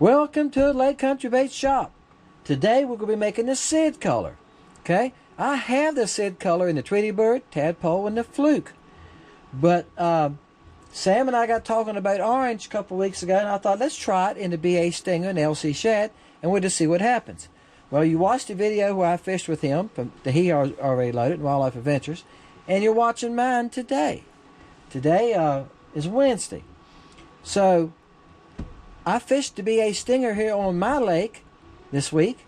Welcome to Lake Country Bait Shop. Today we're going to be making the Sid color. Okay, I have the Sid color in the Tweety Bird, Tadpole, and the Fluke. But Sam and I got talking about orange a couple weeks ago, and I thought let's try it in the BA Stinger and LC Shad, and we'll just see what happens. Well, you watched the video where I fished with him from the He Already Loaded Wildlife Adventures, and you're watching mine today. Today is Wednesday, so I fished the BA Stinger here on my lake this week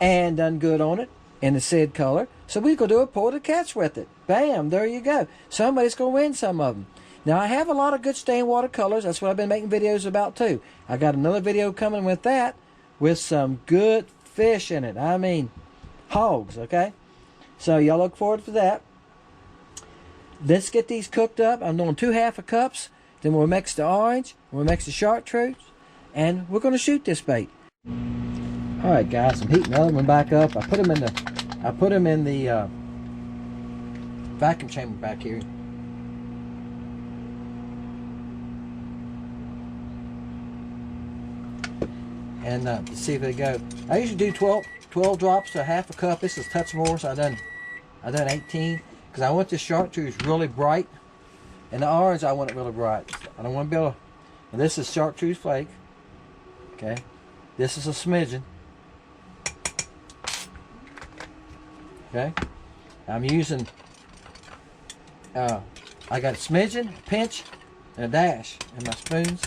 and done good on it in the Sid color. So we're going to do a pull to catch with it. Bam, there you go. Somebody's going to win some of them. Now I have a lot of good stain watercolors. That's what I've been making videos about too. I got another video coming with that with some good fish in it. I mean hogs, okay? So y'all look forward to that. Let's get these cooked up. I'm doing 2 half cups. Then we'll mix the orange. We'll mix the chartreuse. And we're going to shoot this bait. All right, guys, I'm heating the other one back up. I put them in the vacuum chamber back here. And to see if they go. I usually do 12 drops to 1/2 cup. This is a touch more, so I done 18 because I want this chartreuse really bright, and the orange I want it really bright. I don't want to be able to. And this is chartreuse flake. Okay, this is a smidgen. Okay, I'm using, I got a smidgen, a pinch, and a dash in my spoons.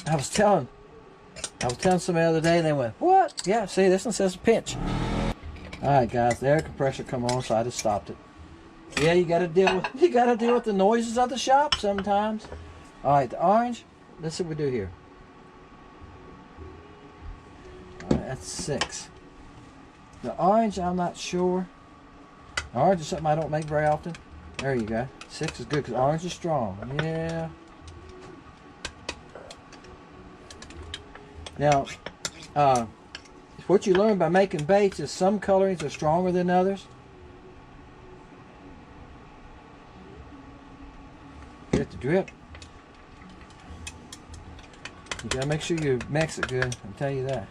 I was telling somebody the other day, and they went, "What?" Yeah, see, this one says a pinch. All right, guys, the air compressor come on, so I just stopped it. Yeah, you got to deal with the noises of the shop sometimes. All right, the orange. Let's see what we do here. That's 6. The orange, I'm not sure. Orange is something I don't make very often. There you go. 6 is good because orange is strong. Yeah. Now, what you learn by making baits is some colorings are stronger than others. Get the drip. You gotta make sure you mix it good. I'll tell you that.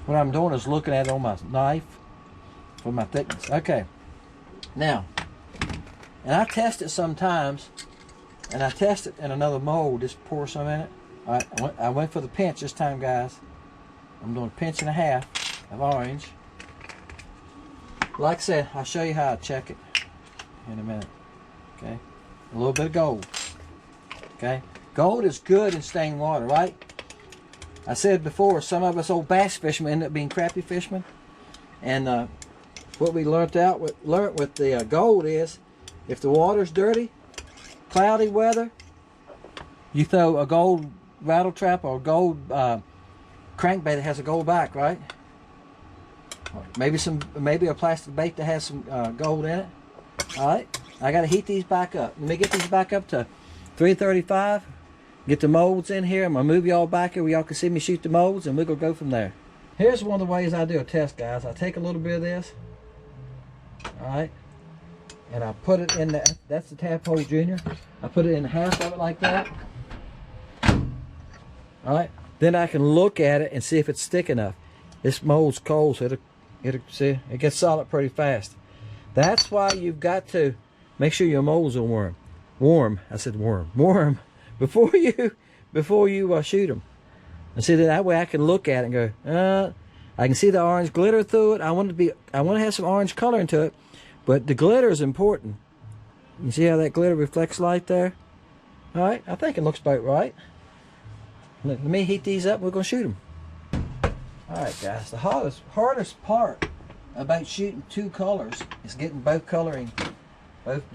What I'm doing is looking at it on my knife for my thickness. Okay. Now, and I test it sometimes, and I test it in another mold. Just pour some in it. All right, I went for the pinch this time, guys. I'm doing a pinch and a half of orange. Like I said, I'll show you how I check it in a minute. Okay. A little bit of gold. Okay. Gold is good in stained water, right? I said before, some of us old bass fishermen end up being crappie fishermen, and what we learned with the gold is, if the water's dirty, cloudy weather, you throw a gold rattle trap or a gold crankbait that has a gold back, right? Maybe a plastic bait that has some gold in it. All right, I got to heat these back up. Let me get these back up to 335. Get the molds in here. I'm going to move y'all back here where y'all can see me shoot the molds, and we're going to go from there. Here's one of the ways I do a test, guys. I take a little bit of this, alright, and I put it in that's the Tadpole Junior. I put it in half of it like that. Alright, then I can look at it and see if it's thick enough. This mold's cold, so it'll see, it gets solid pretty fast. That's why you've got to make sure your molds are warm. I said warm. Before you shoot them, and see that way I can look at it and go, I can see the orange glitter through it. I want to have some orange color into it, but the glitter is important. You see how that glitter reflects light there? All right, I think it looks about right. Let me heat these up. We're gonna shoot them. All right, guys. The hardest part about shooting 2 colors is getting both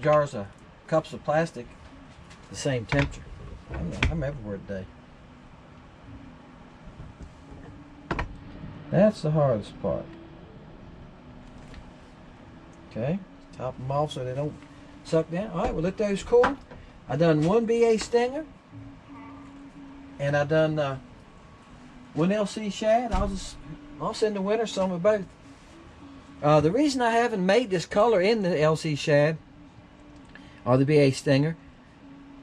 jars of cups of plastic the same temperature. I'm everywhere today. That's the hardest part. Okay, top them off so they don't suck down. All right, we'll let those cool. I done 1 BA Stinger, and I done 1 LC Shad. I'll send the winner some of both. The reason I haven't made this color in the LC shad or the BA Stinger,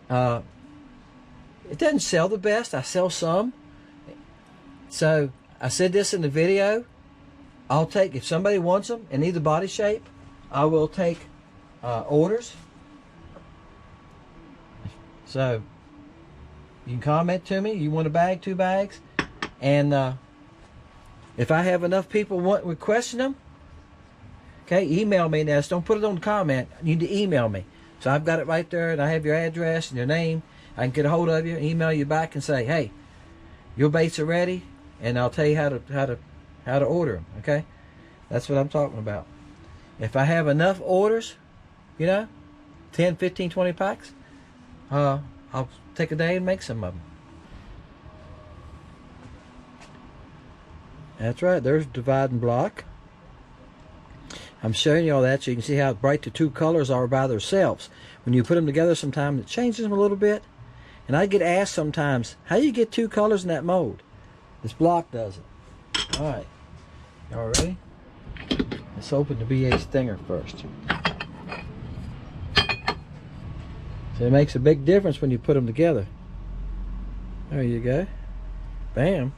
it doesn't sell the best. I sell some. So I said this in the video. I'll take, if somebody wants them in either body shape, I will take orders. So you can comment to me. You want a bag, 2 bags, and if I have enough people requesting them, okay, email me. Now, don't put it on the comment. You need to email me. So I've got it right there, and I have your address and your name. I can get a hold of you, email you back, and say, hey, your baits are ready, and I'll tell you how to order them. Okay, that's what I'm talking about. If I have enough orders, you know, 10, 15, 20 packs, I'll take a day and make some of them. That's right, there's dividing block. I'm showing you all that so you can see how bright the 2 colors are by themselves. When you put them together sometimes it changes them a little bit. And I get asked sometimes, how do you get 2 colors in that mold? This block does it. Alright, y'all ready? Let's open the BA Stinger first. So it makes a big difference when you put them together. There you go. Bam.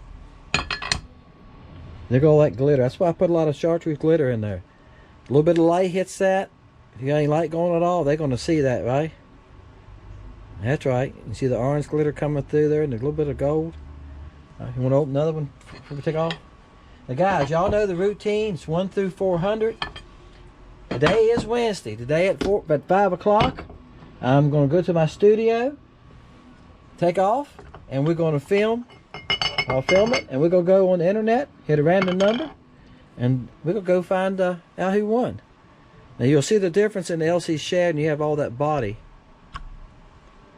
Look at all that glitter. That's why I put a lot of chartreuse glitter in there. A little bit of light hits that. If you got any light going at all, they're going to see that, right? That's right. You see the orange glitter coming through there and a little bit of gold. You want to open another one before we take off? Now guys, y'all know the routine. It's 1 through 400. Today is Wednesday. Today at 5 o'clock, I'm going to go to my studio, take off, and we're going to film. I'll film it, and we're going to go on the internet, hit a random number, and we're going to go find out who won. Now you'll see the difference in the LC shad, and you have all that body.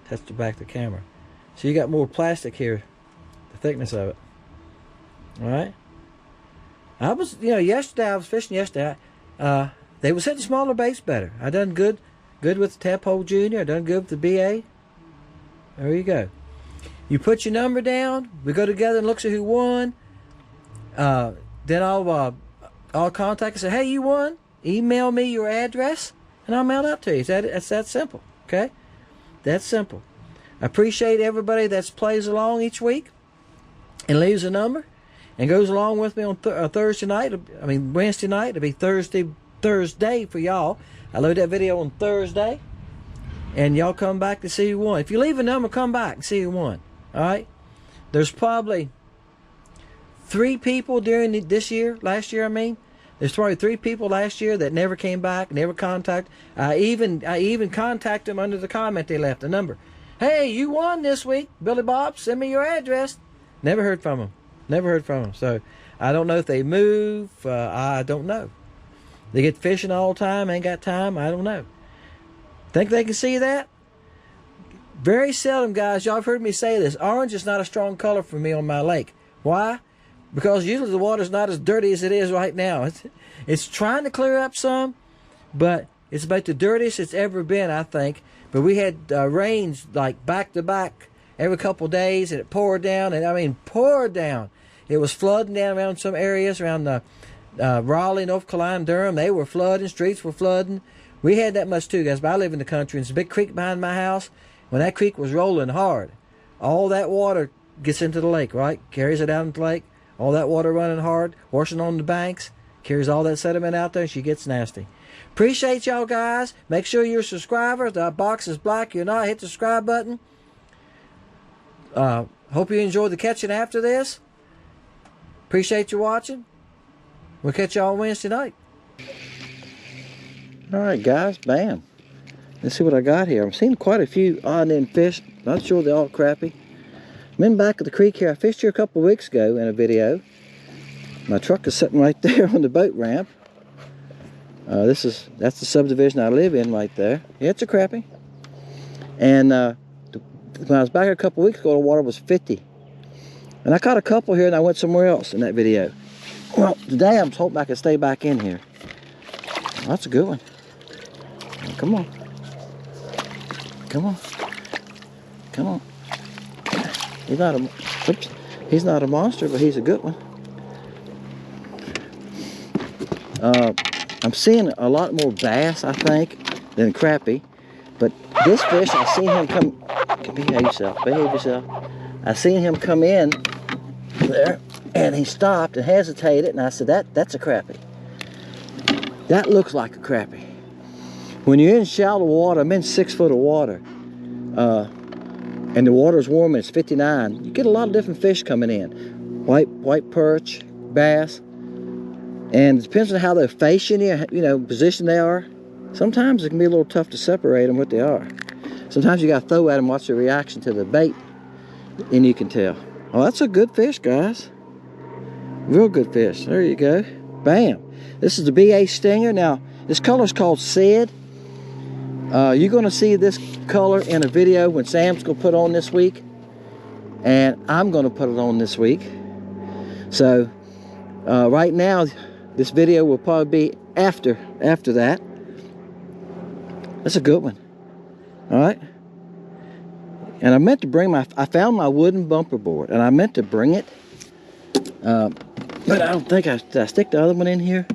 Touch the back of the camera. So you got more plastic here, the thickness of it. Alright? I was, yesterday I was fishing yesterday. They was hitting smaller baits better. I done good with the Tadpole Junior. I done good with the BA. There you go. You put your number down. We go together and look at who won. Then I'll contact and say, hey, you won. Email me your address, and I'll mail it out to you. It's that simple. Okay? That's simple. I appreciate everybody that plays along each week and leaves a number and goes along with me on Thursday night. I mean Wednesday night. It'll be Thursday for y'all. I load that video on Thursday, and y'all come back to see who won. If you leave a number, come back and see who won. All right? There's probably 3 people during last year. I mean, there's probably 3 people last year that never came back, never contacted. I even contacted them under the comment they left, a number. Hey, you won this week, Billy Bob. Send me your address. Never heard from them. Never heard from them. So I don't know if they move. I don't know. They get fishing all the time. Ain't got time. I don't know. Think they can see that? Very seldom, guys. Y'all have heard me say this. Orange is not a strong color for me on my lake. Why? Because usually the water's not as dirty as it is right now. It's trying to clear up some, but it's about the dirtiest it's ever been, I think. But we had rains like back to back every couple days, and it poured down, and I mean poured down. It was flooding down around some areas around Raleigh, North Carolina, Durham. They were flooding. Streets were flooding. We had that much too, guys. But I live in the country, and there's a big creek behind my house. When that creek was rolling hard, all that water gets into the lake, right? Carries it out into the lake. All that water running hard, washing on the banks, carries all that sediment out there, and she gets nasty. Appreciate y'all, guys. Make sure you're a subscriber. The box is black. You're not. Hit the subscribe button. Hope you enjoyed the catching after this. Appreciate you watching. We'll catch y'all on Wednesday night. Alright, guys. Bam. Let's see what I got here. I'm seeing quite a few odd end fish. Not sure they're all crappie. I'm in back of the creek here. I fished here a couple of weeks ago in a video. My truck is sitting right there on the boat ramp. That's the subdivision I live in right there. Yeah, it's a crappie. And when I was back here a couple of weeks ago, the water was 50. And I caught a couple here, and I went somewhere else in that video. Well, today I'm hoping I can stay back in here. Well, that's a good one. Come on. Come on. Come on. He's not a monster, but he's a good one. I'm seeing a lot more bass, I think, than crappie. But this fish, I seen him come. Behave yourself. Behave yourself. I seen him come in there, and he stopped and hesitated, and I said, that's a crappie. That looks like a crappie. When you're in shallow water, I'm in 6 foot of water, and the water's warm and it's 59, you get a lot of different fish coming in. White perch, bass, and it depends on how they're facing you, position they are. Sometimes it can be a little tough to separate them what they are. Sometimes you gotta throw at them, watch their reaction to the bait, and you can tell. Oh, that's a good fish, guys. Real good fish. There you go. Bam. This is the BA Stinger. Now, this color is called Sid. You're going to see this color in a video when Sam's going to put on this week. And I'm going to put it on this week. So, right now, this video will probably be after that. That's a good one. All right. And I meant to bring I found my wooden bumper board, and I meant to bring it. But I don't think did I stick the other one in here?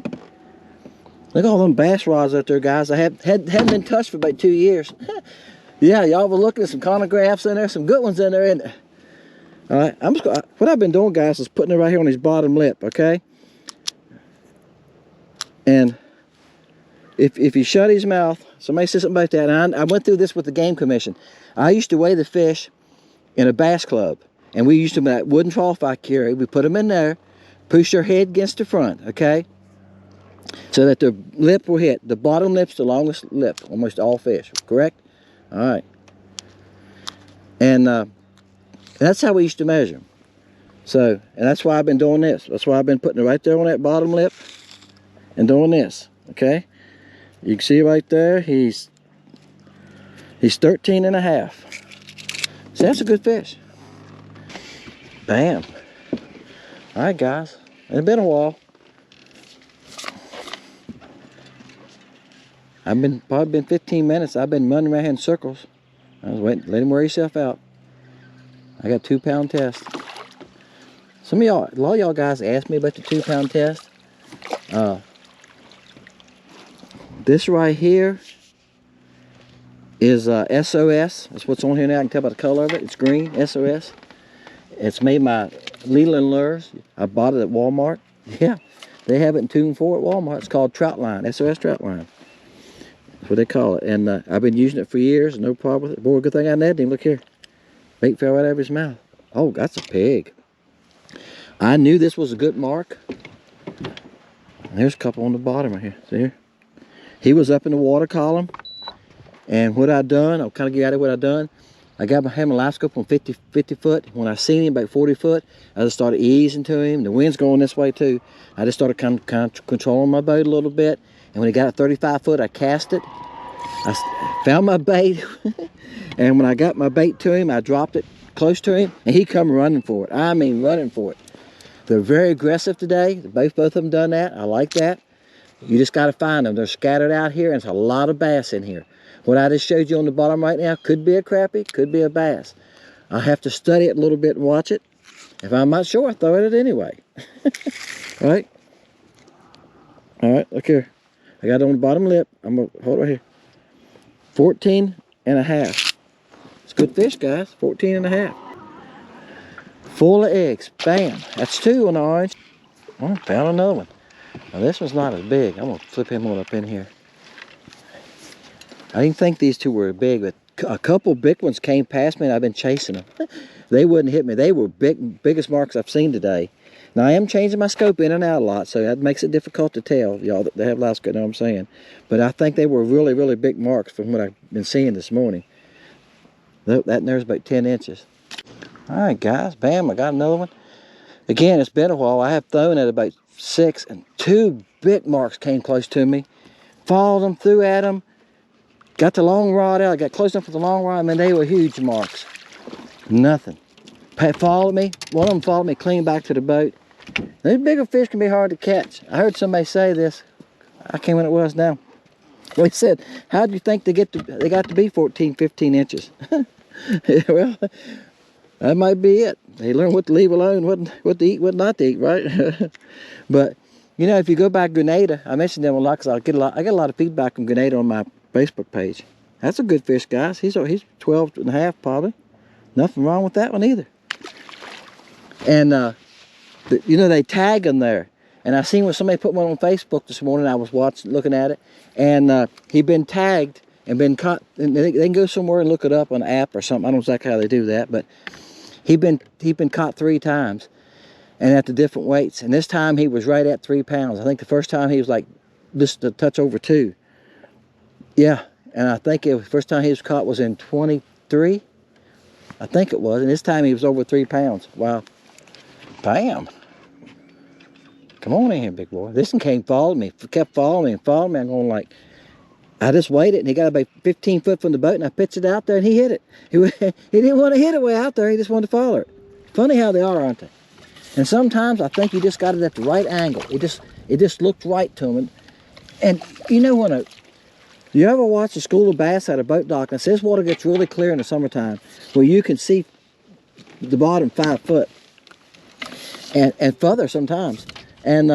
Look at all them bass rods out there, guys. I hadn't been touched for about 2 years. Yeah, y'all were looking at some chronographs in there, some good ones in there, isn't it? All right, what I've been doing, guys, is putting it right here on his bottom lip, okay? And if you shut his mouth, somebody said something about that, and I went through this with the Game Commission. I used to weigh the fish in a bass club, and we used to, that wooden trough I carry, we put them in there, push their head against the front, okay? So that the lip will hit. The bottom lip's the longest lip, almost all fish, correct? All right. And that's how we used to measure them. So, and that's why I've been doing this. That's why I've been putting it right there on that bottom lip and doing this, okay? You can see right there, he's 13 and a half. So that's a good fish. Bam. All right, guys. It's been a while. Probably been 15 minutes. I've been running around here in circles. I was waiting, let him wear himself out. I got 2 pound test. A lot of y'all guys asked me about the 2 pound test. This right here is SOS. That's what's on here now. I can tell by the color of it. It's green, SOS. It's made by Leland Lures. I bought it at Walmart. Yeah, they have it in 2 and 4 at Walmart. It's called Trout Line, SOS Trout Line. That's what they call it. And I've been using it for years, no problem with it. Boy, good thing I nabbed him. Look here. Bait fell right out of his mouth. Oh, that's a pig. I knew this was a good mark. There's a couple on the bottom right here. See here? He was up in the water column. And what I done, I'll kind of get out of what I done. I had my live scope on 50 foot. When I seen him about 40 foot, I just started easing to him. The wind's going this way too. I just started kind of controlling my boat a little bit. And when he got at 35 foot, I cast it. I found my bait. And when I got my bait to him, I dropped it close to him. And he come running for it. I mean, running for it. They're very aggressive today. Both of them done that. I like that. You just got to find them. They're scattered out here, and there's a lot of bass in here. What I just showed you on the bottom right now could be a crappie, could be a bass. I'll have to study it a little bit and watch it. If I'm not sure, I throw it anyway. All right? All right, look here. I got it on the bottom lip. I'm going to hold it right here. 14 and a half. It's good fish, guys. 14 and a half. Full of eggs. Bam. That's 2 on the orange. Oh, found another one. Now this one's not as big. I'm going to flip him on up in here. I didn't think these 2 were big, but a couple big ones came past me and I've been chasing them. They wouldn't hit me. They were biggest marks I've seen today. Now I am changing my scope in and out a lot, so that makes it difficult to tell, y'all that have live scope, know what I'm saying. But I think they were really, really big marks from what I've been seeing this morning. That there's about 10 inches. All right, guys, bam, I got another one. Again, it's been a while. I have thrown at about 6, and 2 big marks came close to me. Followed them, threw at them. Got the long rod out. I got close enough with the long rod. I mean, they were huge marks. Nothing. Followed me. One of them followed me clean back to the boat. These bigger fish can be hard to catch. I heard somebody say this. I can't remember what it was now. Well, he said, how do you think they got to be 14, 15 inches? Well, that might be it. They learn what to leave alone, what to eat, what not to eat, right? But You know, if you go by Grenada, I mentioned them a lot because I get a lot of feedback from Grenada on my Facebook page. That's a good fish, guys. He's 12 and a half probably. Nothing wrong with that one either. And you know, they tag them there. And I seen when somebody put one on Facebook this morning. I was looking at it, and he'd been tagged and been caught. And they can go somewhere and look it up on an app or something. I don't know exactly how they do that, but he'd been caught 3 times, and at the different weights. And this time he was right at 3 pounds. I think the first time he was like just a touch over 2. Yeah, and I think the first time he was caught was in 23. I think it was, and this time he was over 3 pounds. Wow. Bam. Come on in here, big boy. This one came following me, kept following me and following me. I'm going like, I just waited, and he got about 15 foot from the boat, and I pitched it out there, and he hit it. He didn't want to hit it way out there. He just wanted to follow it. Funny how they are, aren't they? And sometimes I think you just got it at the right angle. It just looked right to him. And you know, you ever watch a school of bass at a boat dock, and this water gets really clear in the summertime, where you can see the bottom 5 foot and further sometimes. And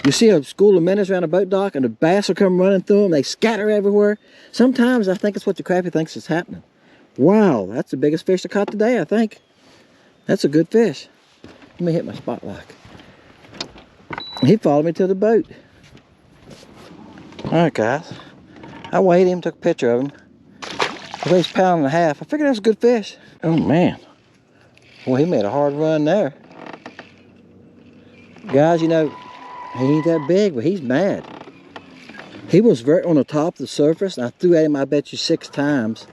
you see a school of minnows around a boat dock, and the bass will come running through them. They scatter everywhere. Sometimes I think it's what the crappie thinks is happening. Wow, that's the biggest fish I caught today, I think. That's a good fish. Let me hit my spot lock. He followed me to the boat. All right, guys. I weighed him, took a picture of him. He weighs 1.5 pounds. I figured that was a good fish. Oh, man. Well, he made a hard run there. Guys, you know, he ain't that big, but he's mad. He was right on the top of the surface, and I threw at him, I bet you, 6 times.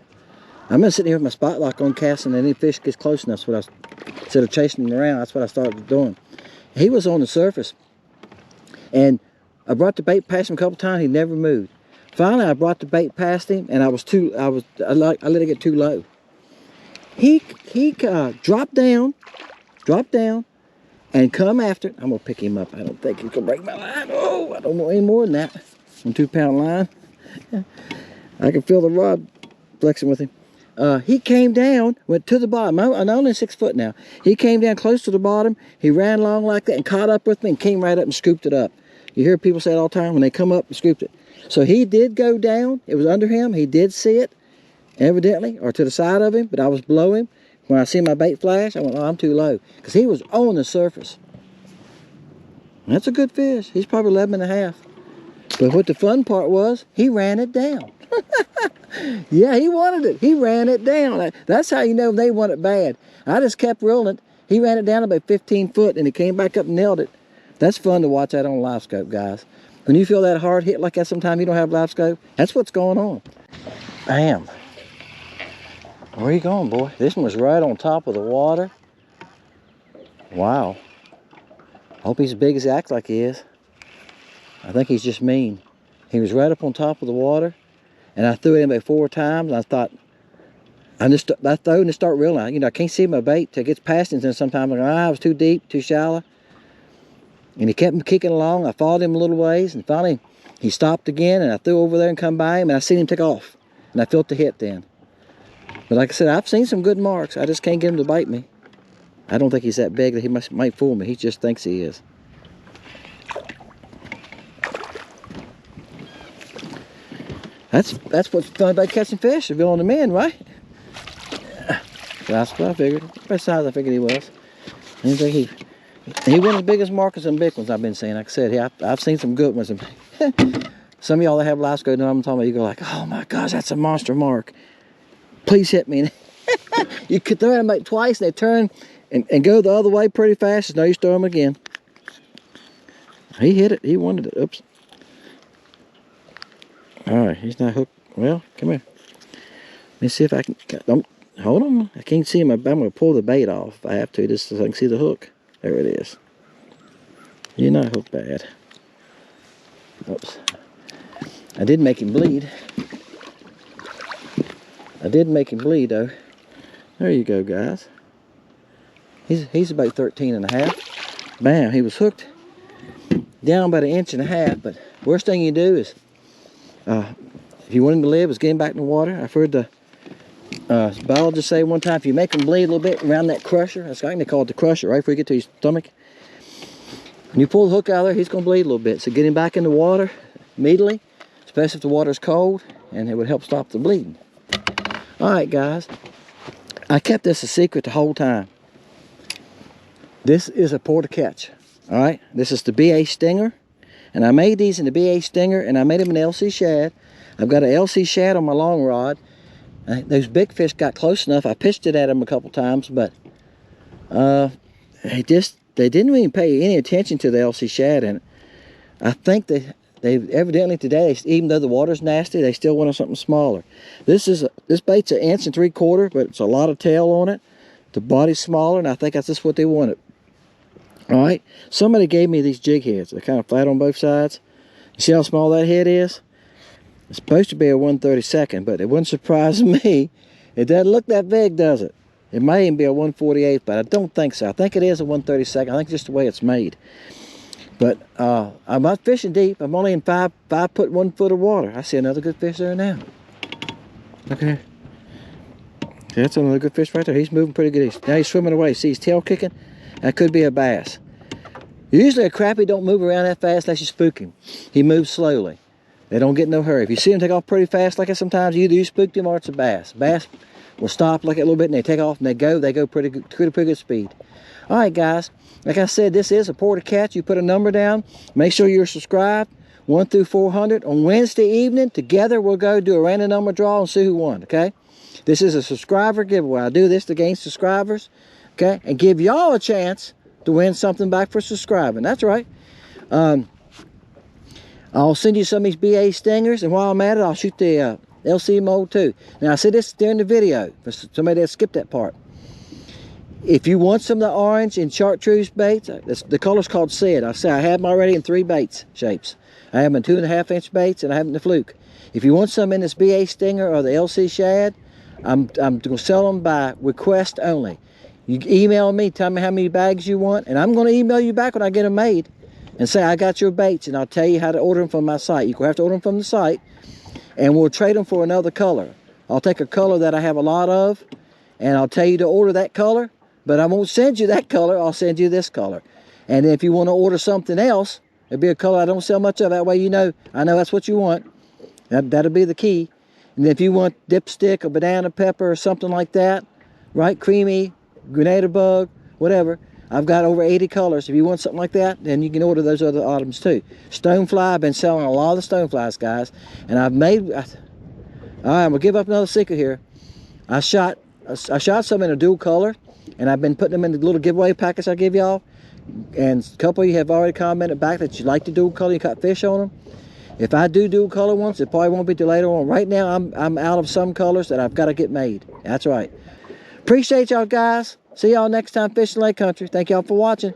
I'm gonna sit here with my spot lock on, casting, and any fish gets close enough. That's what instead of chasing him around, that's what I started doing. He was on the surface, and I brought the bait past him a couple times. He never moved. Finally, I brought the bait past him, and I let it get too low. He dropped down, and come after it. I'm gonna pick him up. I don't think he's gonna break my line. Oh, I don't want any more than that. On 2-pound line. I can feel the rod flexing with him. He came down, went to the bottom. I'm only 6 foot now. He came down close to the bottom. He ran along like that and caught up with me and came right up and scooped it up. You hear people say it all the time when they come up and scooped it. So he did go down. It was under him. He did see it, evidently, or to the side of him, but I was below him. When I see my bait flash, I went, oh, I'm too low. Because he was on the surface. And that's a good fish. He's probably 11.5. But what the fun part was, he ran it down. Yeah, he wanted it. He ran it down. That's how you know they want it bad. I just kept reeling it. He ran it down about 15 foot, and he came back up and nailed it. That's fun to watch that on live scope, guys. When you feel that hard hit like that sometime you don't have live scope, that's what's going on. Bam. Where you going, boy? This one was right on top of the water. Wow. Hope he's as big as he acts like he is. I think he's just mean. He was right up on top of the water, and I threw it in about 4 times, and I thought, I throw and start reeling. You know, I can't see my bait till it gets past him, and sometimes I go, I was too deep, too shallow. And he kept kicking along. I followed him a little ways, and finally he stopped again, and I threw over there and come by him, and I seen him take off, and I felt the hit then. But like I said, I've seen some good marks. I just can't get him to bite me. I don't think he's that big that he might fool me. He just thinks he is. That's what's fun about catching fish, if you're on the men, right? That's what I figured. Best size I figured he was. I didn't think he wasn't as big as markers and big ones I've been seeing. Like I said, I've seen some good ones. Some of y'all that have live scope know what I'm talking about. You go like, oh my gosh, that's a monster mark. Please hit me. You could throw them like twice, and they turn and go the other way pretty fast. So now you throw them again. He hit it. He wanted it. Oops. All right, he's not hooked. Well, come here. Let me see if I can. Hold on. I can't see him. I'm going to pull the bait off if I have to, just so I can see the hook. There it is. You're not hooked bad. Oops. I did make him bleed. I did make him bleed, though. There you go, guys. He's about 13.5. Bam, he was hooked down about 1.5 inches, but worst thing you do is, if you want him to live, is get him back in the water. I've heard the biologist say one time, if you make him bleed a little bit around that crusher, that's I think they call it the crusher, right before you get to his stomach, When you pull the hook out of there, he's going to bleed a little bit. So get him back in the water immediately, especially if the water's cold, and it would help stop the bleeding. All right, guys. I kept this a secret the whole time. This is a pour to catch. All right. This is the BA Stinger, and I made these in the BA Stinger, and I made them in LC shad. I've got an LC shad on my long rod. Those big fish got close enough. I pitched it at them a couple times, but they didn't even pay any attention to the LC shad, and I think they evidently today, even though the water's nasty, they still wanted something smaller. This bait's 1 3/4 inch, but it's a lot of tail on it. The body's smaller, and I think that's just what they wanted. All right, somebody gave me these jig heads. They're kind of flat on both sides. You see how small that head is? It's supposed to be a 1/32, but it wouldn't surprise me. It doesn't look that big, does it? It may even be a 1/48, but I don't think so. I think it is a 1/32. I think just the way it's made. But I'm not fishing deep. I'm only in 5 foot 1 foot of water. I see another good fish there now. Okay. That's another good fish right there. He's moving pretty good. Now he's swimming away. See his tail kicking? That could be a bass. Usually a crappie don't move around that fast unless you spook him. He moves slowly. They don't get in no hurry. If you see him take off pretty fast like that sometimes, either you spooked him or it's a bass. Bass will stop like a little bit and they take off and they go pretty good speed. All right, guys. Like I said, this is a pour to catch. You put a number down. Make sure you're subscribed. 1 through 400. On Wednesday evening, together we'll go do a random number draw and see who won, okay? This is a subscriber giveaway. I do this to gain subscribers, okay? And give y'all a chance to win something back for subscribing. That's right. I'll send you some of these BA Stingers, and while I'm at it, I'll shoot the LC mold too. Now, I said this during the video, for somebody that skipped that part. If you want some of the orange and chartreuse baits, the color's called Sid. I say I have them already in 3 baits shapes. I have them in 2.5 inch baits, and I have them in the fluke. If you want some in this BA Stinger or the LC shad, I'm going to sell them by request only. You email me, tell me how many bags you want, and I'm going to email you back when I get them made and say I got your baits, and I'll tell you how to order them from my site. You have to order them from the site, and we'll trade them for another color. I'll take a color that I have a lot of, and I'll tell you to order that color, but I won't send you that color. I'll send you this color. And if you want to order something else, it'll be a color I don't sell much of. That way you know, I know that's what you want. That'll be the key. And if you want dipstick or banana pepper or something like that, right, creamy, grenada bug, whatever, I've got over 80 colors. If you want something like that, then you can order those other items too. Stonefly, I've been selling a lot of the stoneflies, guys. And I've made, all right, I'm gonna give up another secret here. I shot some in a dual color, and I've been putting them in the little giveaway packets I give y'all. And a couple of you have already commented back that you like the dual color, you caught fish on them. If I do dual color ones, it probably won't be till later on. Right now, I'm out of some colors that I've got to get made. That's right. Appreciate y'all, guys. See y'all next time fishing Lake Country. Thank y'all for watching.